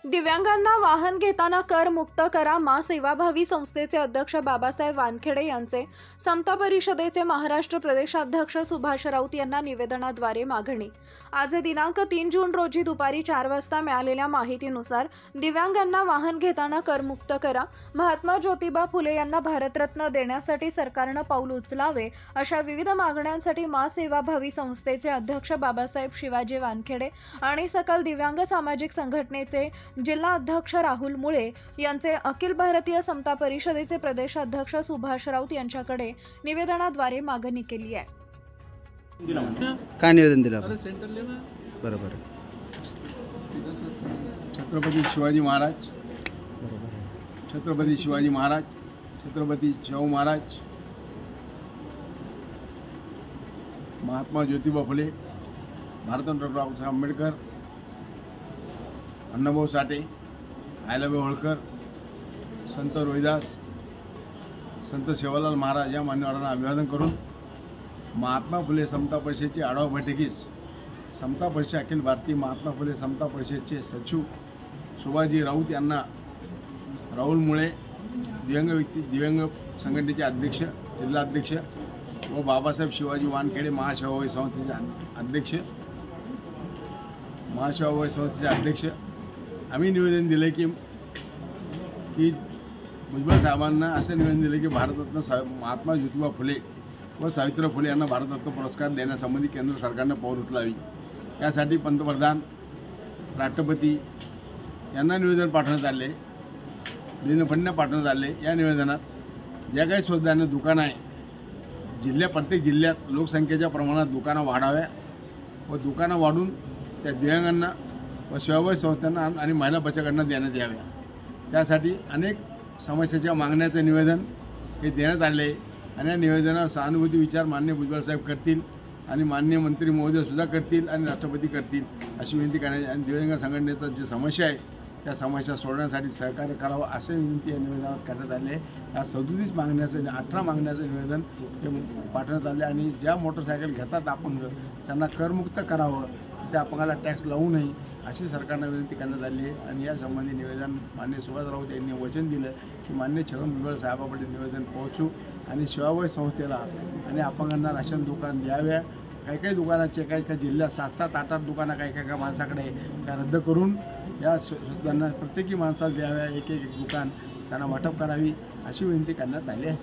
दिव्यांगांना वाहन घेताना कर मुक्त करा मा सेवाभावी संस्थेचे अध्यक्ष बाबासाहेब वानखेडे यांचे समता परिषदेचे महाराष्ट्र प्रदेशाध्यक्ष सुभाष राऊत यांना निवेदनाद्वारे मागणी। आज दिनांक 3 जून रोजी दुपारी 4 वाजता मिळालेल्या माहितीनुसार दिव्यांगांना वाहन घेताना कर मुक्त करा, महात्मा ज्योतिबा फुले यांना भारतरत्न देण्यासाठी सरकारने पाऊल उचलावे अशा विविध मागण्यांसाठी मा सेवाभावी संस्थेचे अध्यक्ष बाबासाहेब शिवाजी वानखेडे आणि सकल दिव्यांग सामाजिक संघटनेचे जिल्हा अध्यक्ष राहुल मुळे यांचे अखिल भारतीय समता परिषदेचे प्रदेशाध्यक्ष सुभाष राऊत यांच्याकडे निवेदनाद्वारे मागणी केली आहे। काय निवेदन दिलं? बरोबर। छत्रपती शिवाजी महाराज, छत्रपती शिवाजी महाराज, छत्रपती शाहू महाराज, महात्मा ज्योतिबा फुले, भारतरत्न डॉक्टर बाबासाहेब आंबेडकर, अण्णाभाऊ साठे, अहिल्याबाई होळकर, संत रोहिदास, संत सेवालाल महाराज या मान्यवरांना अभिवादन करून महात्मा फुले समता परिषदेची आढावा बैठकीस समता परिषद अखिल भारतीय महात्मा फुले समता परिषदेचे सचिव सुभाषजी राऊत यांना राहुल मुळे दिव्यांग संघटनेचे अध्यक्ष, जिल्हाध्यक्ष व बाबासाहेब शिवाजी वानखेडे महासेवाभावी संस्थेचे अध्यक्ष आम्ही निवेदन दिले की भुजबळ साहेबांना असे निवेदन दिले की भारतरत्न महात्मा ज्योतिबा फुले व सावित्रीबाई फुले यांना भारतरत्न पुरस्कार देण्यासंबंधी केंद्र सरकारने पाऊल उचलावी। यासाठी पंतप्रधान, राष्ट्रपती यांना निवेदन पाठवण्यात आले, देवेंद्र फडणवीस पाठवण्यात आले। या निवेदनात ज्या काही स्वतःने दुकानं आहे, प्रत्येक जिल्ह्यात लोकसंख्येच्या प्रमाणात दुकानं वाढाव्या व दुकानं वाढून त्या दिव्यांगांना व सेवाभावी संस्थांना आणि महिला बचत देण्यात याव्या। त्यासाठी अनेक समस्याच्या मागण्याचे निवेदन हे देण्यात आले आणि या निवेदनावर सहानुभूती विचार माननीय भुजबळ साहेब करतील आणि माननीय मंत्री महोदय सुद्धा करतील आणि राष्ट्रपती करतील अशी विनंती करण्याची आणि दिव्यांग संघटनेचा जी समस्या आहे त्या समस्या सोडवण्यासाठी सहकार्य करावं असे विनंती या निवेदनात करण्यात आले। या 37 मागण्याचं 18 मागण्याचं निवेदन हे पाठवण्यात आले आणि ज्या मोटरसायकल घेतात अपंग त्यांना करमुक्त करावं, त्या अपंगाला टॅक्स लावू नये अशी सरकारनं विनंती करण्यात आली आहे। आणि यासंबंधी निवेदन माननीय सुभाष राऊत यांनी वचन दिलं की माननीय छगन भुजबळ साहेबांकडे निवेदन पोहोचू आणि सेवाभावी संस्थेला आणि अपंगांना राशन दुकान द्याव्या। काही दुकानाचे काही जिल्ह्यात 7-7, 8-8 दुकानं काही माणसाकडे त्या रद्द करून या संस्थांना प्रत्येकी माणसाला द्याव्या, एक दुकान त्यांना वाटप करावी अशी विनंती करण्यात आली आहे।